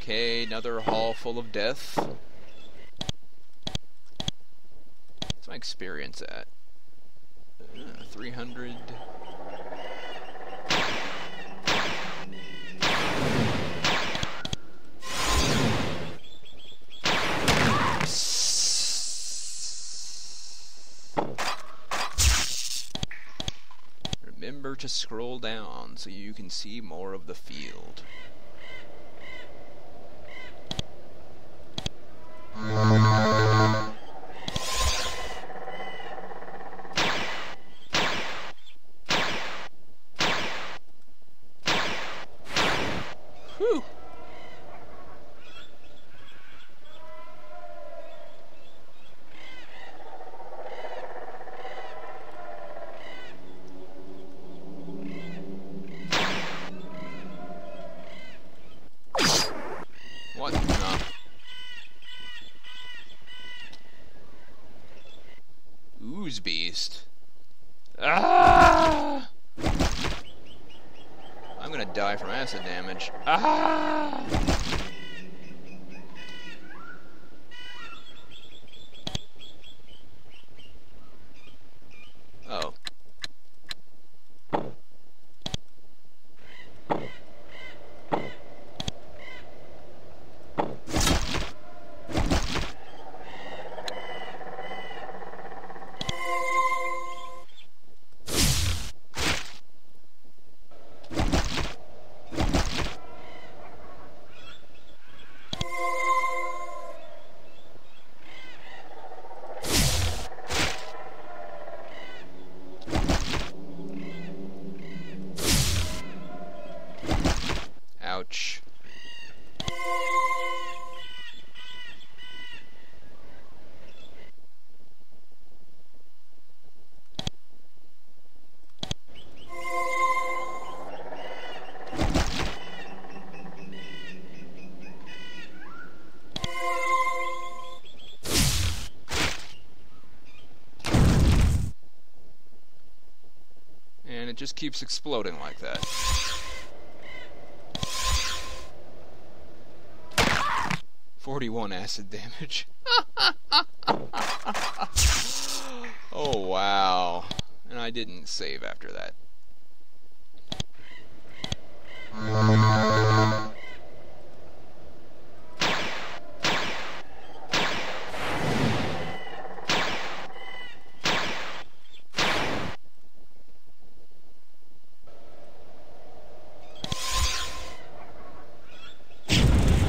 Okay, another hall full of death. What's my experience at? 300. Remember to scroll down so you can see more of the field. Whew. What? No. Ooze beast. Ah! I'm gonna die from acid damage. Ah! Oh. Ouch. And it just keeps exploding like that. .41 acid damage. Oh wow. And I didn't save after that.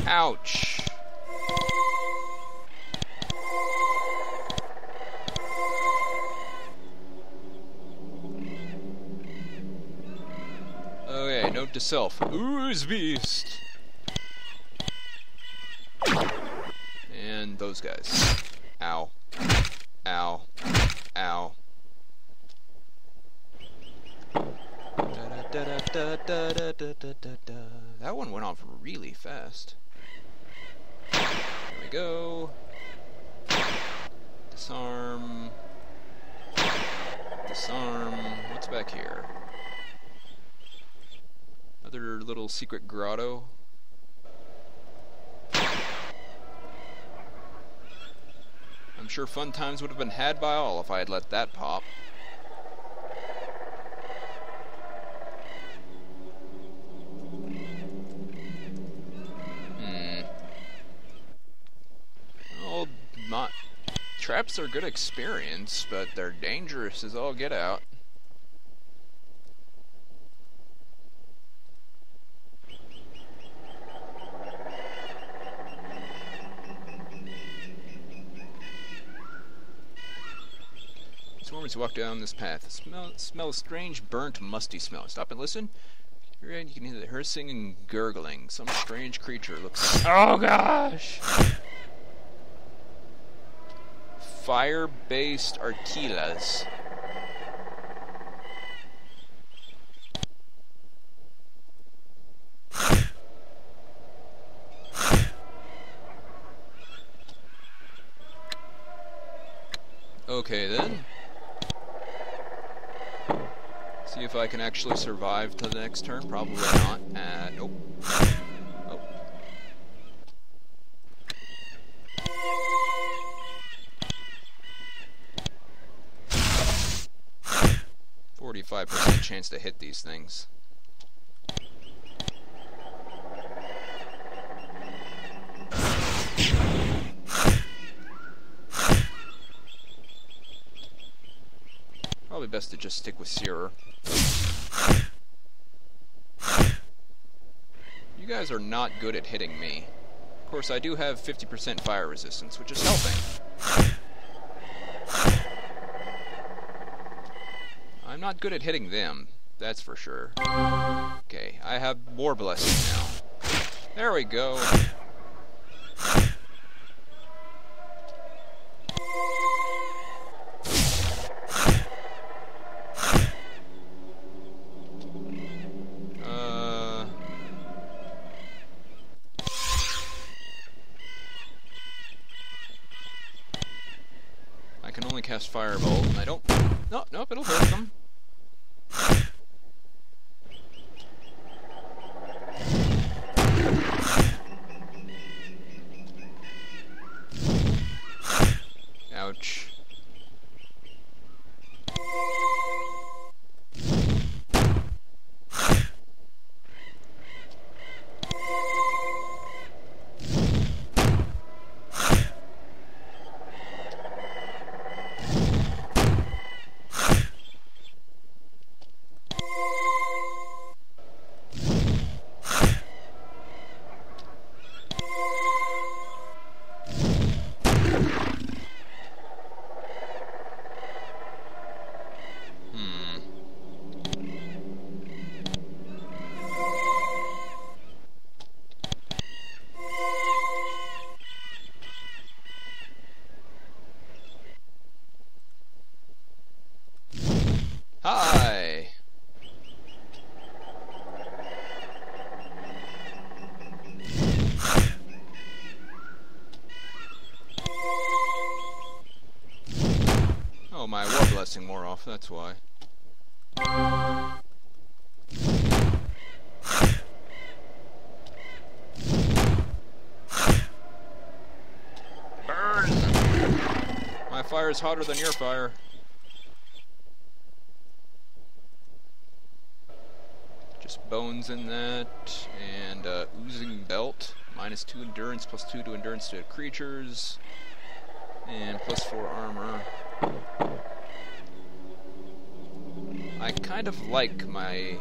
Ouch. Okay, note to self. Ooze beast. And those guys. Ow. Ow. Ow. That one went off really fast. There we go. Disarm. Disarm. What's back here? Another little secret grotto. I'm sure fun times would have been had by all if I had let that pop. Well, traps are good experience, but they're dangerous as all get out. As you walk down this path, smell a strange, burnt, musty smell. Stop and listen. Here you can hear the hissing and gurgling. Some strange creature looks like... Oh gosh! Fire-based arquillas. Okay then. See if I can actually survive to the next turn. Probably not. Nope. Oh. 45% chance to hit these things. Probably best to just stick with Searer. You guys are not good at hitting me. Of course, I do have 50% fire resistance, which is helping. I'm not good at hitting them, that's for sure. Okay, I have War Blessing now. There we go. I can only cast Firebolt, and I don't... Nope, it'll hurt them. Ouch. Hi! Oh, my War Blessing wore off, that's why. Burn! My fire is hotter than your fire. Just bones in that, and oozing belt, -2 endurance, +2 to endurance to creatures, and +4 armor. I kind of like my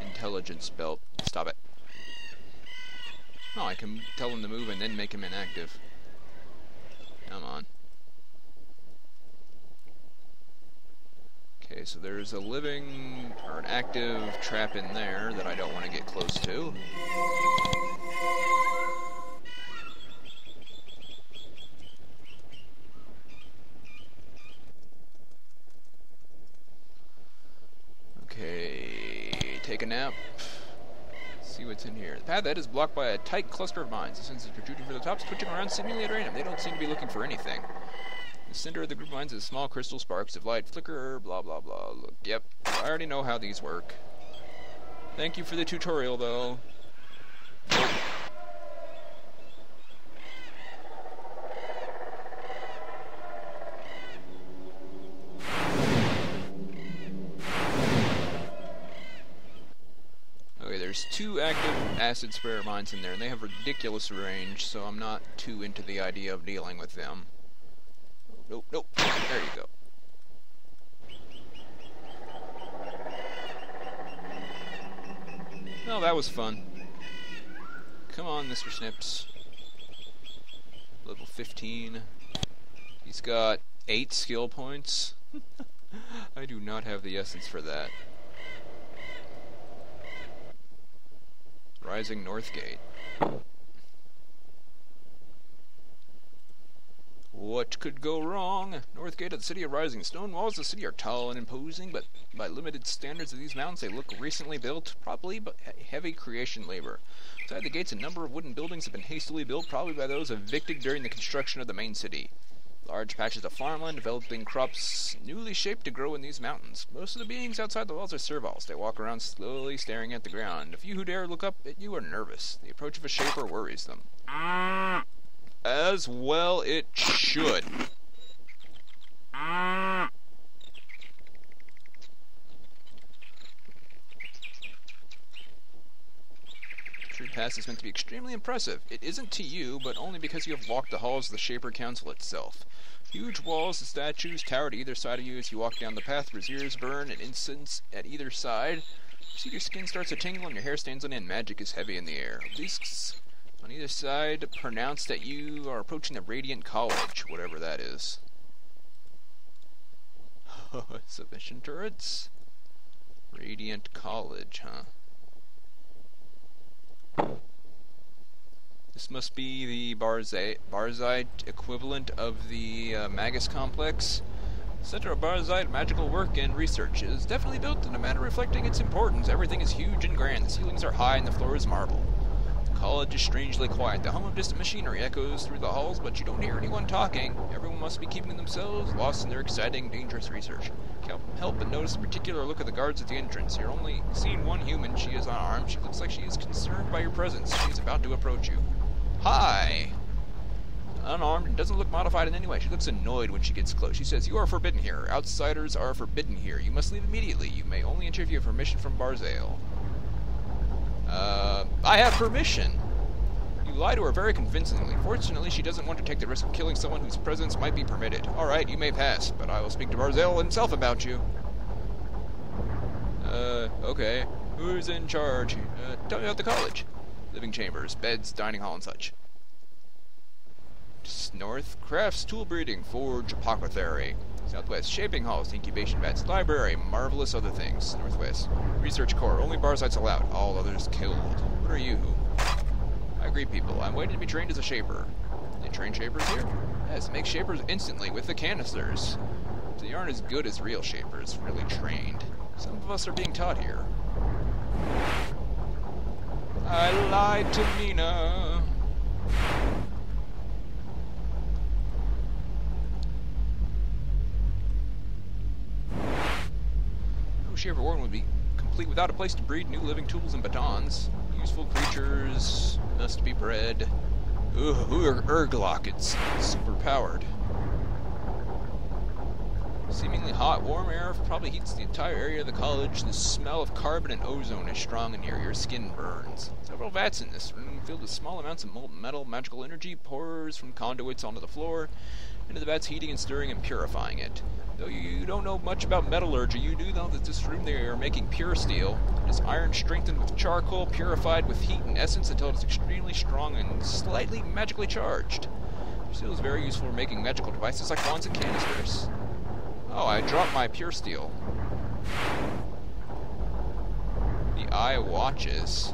intelligence belt. Stop it. Oh, I can tell him to move and then make him inactive. Come on. Okay, so there's a living, or an active trap in there that I don't want to get close to. Okay, take a nap. See what's in here. The path ahead is blocked by a tight cluster of mines. The sense is protruding from the tops, twitching around seemingly at random. They don't seem to be looking for anything. The center of the group of mines is small crystal sparks of light flicker, blah blah blah. Look, yep, I already know how these work. Thank you for the tutorial, though. Okay, there's 2 active acid sprayer mines in there, and they have ridiculous range, so I'm not too into the idea of dealing with them. Nope, nope. There you go. Well, that was fun. Come on, Mr. Snips. Level 15. He's got 8 skill points. I do not have the essence for that. Rising Northgate. What could go wrong? Northgate of the city of Rising. Stone walls of the city are tall and imposing, but by limited standards of these mountains, they look recently built, probably but heavy creation labor. Inside the gates, a number of wooden buildings have been hastily built, probably by those evicted during the construction of the main city. Large patches of farmland developing crops newly shaped to grow in these mountains. Most of the beings outside the walls are servals. They walk around slowly, staring at the ground. A few who dare look up at you are nervous. The approach of a shaper worries them. As well it should. past is meant to be extremely impressive. It isn't to you, but only because you have walked the halls of the Shaper Council itself. Huge walls and statues tower to either side of you as you walk down the path, where ears burn and incense at either side. You see your skin starts to tingle and your hair stands on end. Magic is heavy in the air. Obelisks on either side pronounce that you are approaching the Radiant College, whatever that is. Submission turrets? Radiant College, huh? This must be the Barzite equivalent of the Magus Complex. The Center of Barzite magical work and research is definitely built in a manner reflecting its importance. Everything is huge and grand. The ceilings are high and the floor is marble. The college is strangely quiet. The hum of distant machinery echoes through the halls, but you don't hear anyone talking. Everyone must be keeping themselves lost in their exciting, dangerous research. Can't help but notice a particular look at the guards at the entrance. You're only seeing one human. She is unarmed. She looks like she is concerned by your presence. She is about to approach you. Hi! Unarmed and doesn't look modified in any way. She looks annoyed when she gets close. She says, "You are forbidden here. Outsiders are forbidden here. You must leave immediately. You may only enter if you have permission from Barzale." I have permission! You lie to her very convincingly. Fortunately, she doesn't want to take the risk of killing someone whose presence might be permitted. Alright, you may pass, but I will speak to Barzale himself about you. Okay. Who's in charge? Tell me about the college. Living chambers, beds, dining hall, and such. North, crafts, tool breeding, forge, apothecary. Southwest, shaping halls, incubation vats, library, marvelous other things. Northwest, research core, only Barzites allowed, all others killed. What are you? I greet people. I'm waiting to be trained as a shaper. They train shapers here? Yes, make shapers instantly with the canisters. They aren't as good as real shapers, really trained. Some of us are being taught here. I lied to Mina. No shaper warden would be complete without a place to breed new living tools and batons. Useful creatures must be bred. Urglok, it's super powered. Seemingly hot, warm air probably heats the entire area of the college. The smell of carbon and ozone is strong in here. Your skin burns. Several vats in this room filled with small amounts of molten metal. Magical energy pours from conduits onto the floor, into the vats, heating and stirring and purifying it. Though you don't know much about metallurgy, you do know that this room they are making pure steel. It is iron strengthened with charcoal, purified with heat and essence until it is extremely strong and slightly magically charged. Steel is very useful for making magical devices like wands and canisters. Oh, I dropped my pure steel. The eye watches.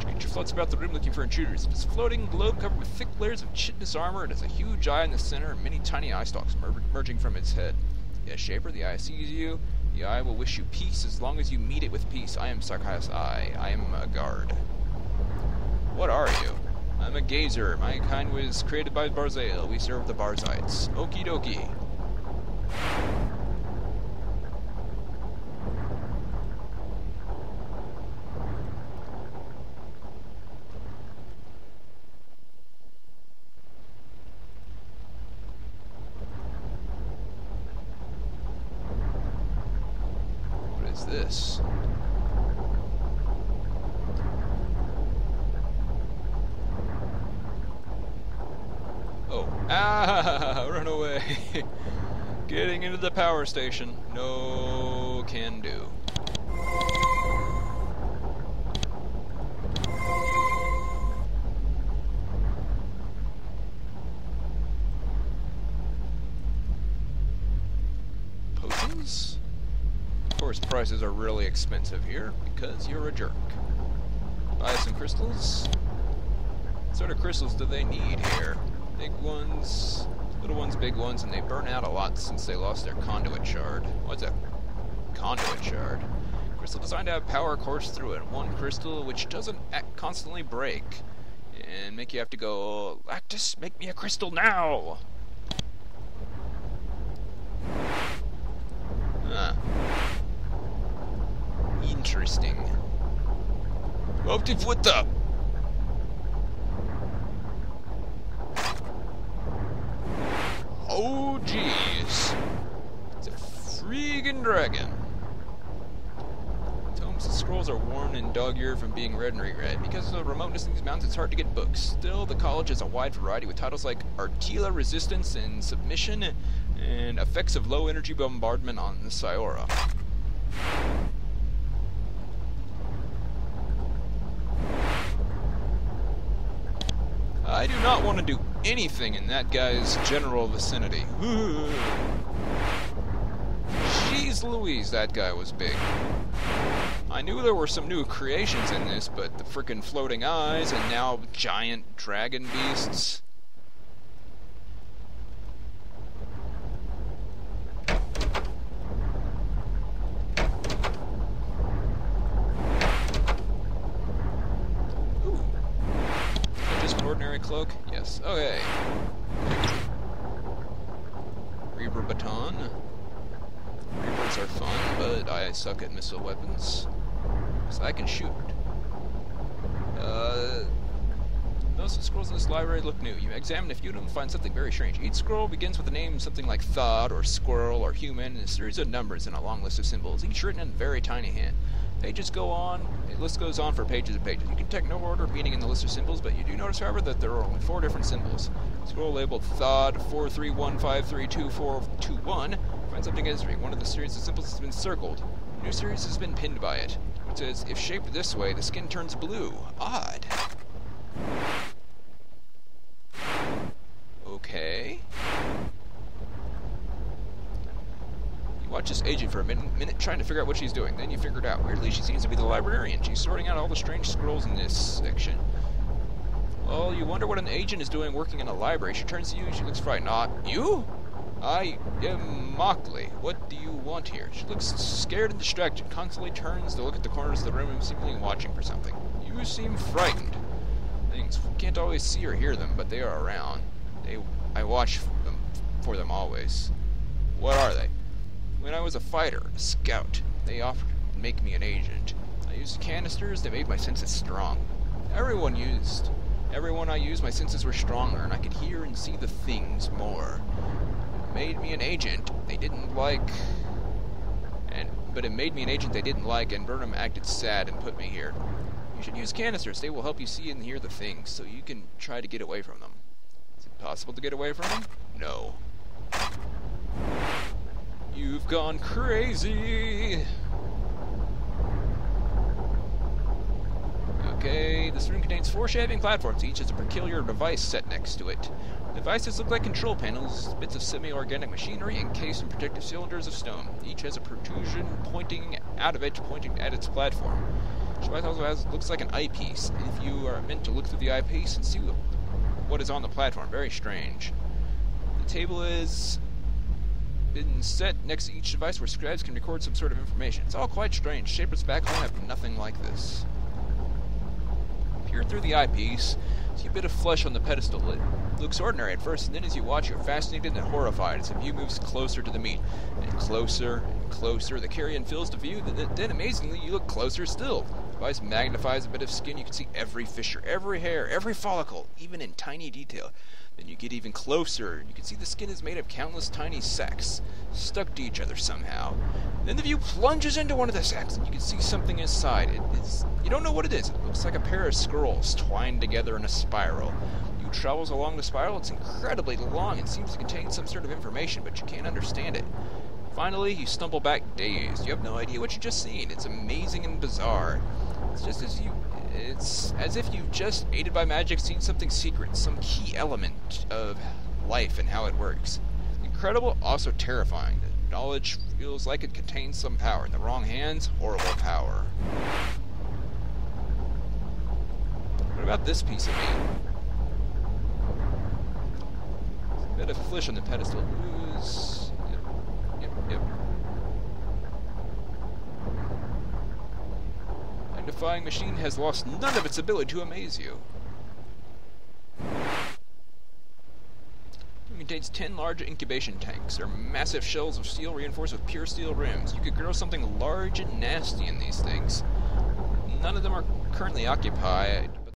Creature floats about the room looking for intruders. It is a floating globe covered with thick layers of chitinous armor. It has a huge eye in the center and many tiny eye stalks emerging from its head. Yes, Shaper, the eye sees you. The eye will wish you peace as long as you meet it with peace. I am Sarkai's eye. I am a guard. What are you? I'm a gazer. My kind was created by Barzale. We serve the Barzites. Okie dokie. What is this? Oh. Ah! Run away! Getting into the power station. No can do. Potions? Of course, prices are really expensive here because you're a jerk. Buy some crystals. What sort of crystals do they need here? Big ones, little ones, big ones, and they burn out a lot since they lost their conduit shard. What's a conduit shard? Crystal designed to have power course through it. One crystal which doesn't constantly break and make you have to go, Lactus, make me a crystal now! Huh. Interesting. What the? Oh jeez. It's a freaking dragon. Tomes scrolls are worn and dog-eared from being read and reread. Because of the remoteness in these mountains, it's hard to get books. Still, the college has a wide variety with titles like Artilla Resistance and Submission and Effects of Low-Energy Bombardment on the Sciora. I do not want to do anything in that guy's general vicinity. Jeez Louise, that guy was big. I knew there were some new creations in this, but the frickin' floating eyes and now giant dragon beasts. Ooh. Just an ordinary cloak? Yes. Okay. Reaper baton. Reapers are fun, but I suck at missile weapons. So I can shoot. Most of the scrolls in this library look new. You examine a few of them and find something very strange. Each scroll begins with a name, something like Thought or Squirrel or Human, and a series of numbers and a long list of symbols, each written in very tiny hand. Pages go on, the list goes on for pages and pages. You can detect no order of meaning in the list of symbols, but you do notice, however, that there are only 4 different symbols. Scroll labeled Thought 431532421. Find something interesting. One of the series of symbols has been circled. A new series has been pinned by it. It says, if shaped this way, the skin turns blue. Odd. Okay. You watch this agent for a minute trying to figure out what she's doing. Then you figure it out. Weirdly, she seems to be the librarian. She's sorting out all the strange scrolls in this section. Well, you wonder what an agent is doing working in a library. She turns to you and she looks frightened. You? I am Mockley. What do you want here? She looks scared and distracted, constantly turns to look at the corners of the room and seemingly watching for something. You seem frightened. Things can't always see or hear them, but they are around. I watch for them always. What are they? When I was a fighter, a scout, they offered to make me an agent. I used canisters that made my senses strong. Everyone I used, my senses were stronger, and I could hear and see the things more. Made me an agent they didn't like, but it made me an agent they didn't like, and Burnham acted sad and put me here. You should use canisters. They will help you see and hear the things, so you can try to get away from them. Is it possible to get away from them? No. You've gone crazy! Okay, this room contains 4 shaving platforms. Each has a peculiar device set next to it. The devices look like control panels, bits of semi-organic machinery encased in protective cylinders of stone. Each has a protrusion pointing out of it, pointing at its platform. Each device also looks like an eyepiece. If you are meant to look through the eyepiece and see what is on the platform. Very strange. The table is been set next to each device where scribes can record some sort of information. It's all quite strange. Shapers back home have nothing like this. Peer through the eyepiece, see a bit of flesh on the pedestal. It looks ordinary at first, and then as you watch, you're fascinated and horrified as the view moves closer to the meat. And closer and closer, the carrion fills the view, then amazingly, you look closer still. The device magnifies a bit of skin. You can see every fissure, every hair, every follicle, even in tiny detail. Then you get even closer, and you can see the skin is made of countless tiny sacs, stuck to each other somehow. Then the view plunges into one of the sacs, and you can see something inside. You don't know what it is. It looks like a pair of scrolls twined together in a spiral. You travels along the spiral. It's incredibly long and seems to contain some sort of information, but you can't understand it. Finally, you stumble back dazed. You have no idea what you just seen. It's amazing and bizarre. It's as if you've just, aided by magic, seen something secret, some key element of life and how it works. Incredible, also terrifying. The knowledge feels like it contains some power. In the wrong hands, horrible power. What about this piece of meat? There's a bit of flesh on the pedestal. Ooze. Yep. Magnifying machine has lost none of its ability to amaze you. It contains 10 large incubation tanks. They're massive shells of steel reinforced with pure steel rims. You could grow something large and nasty in these things. None of them are currently occupied,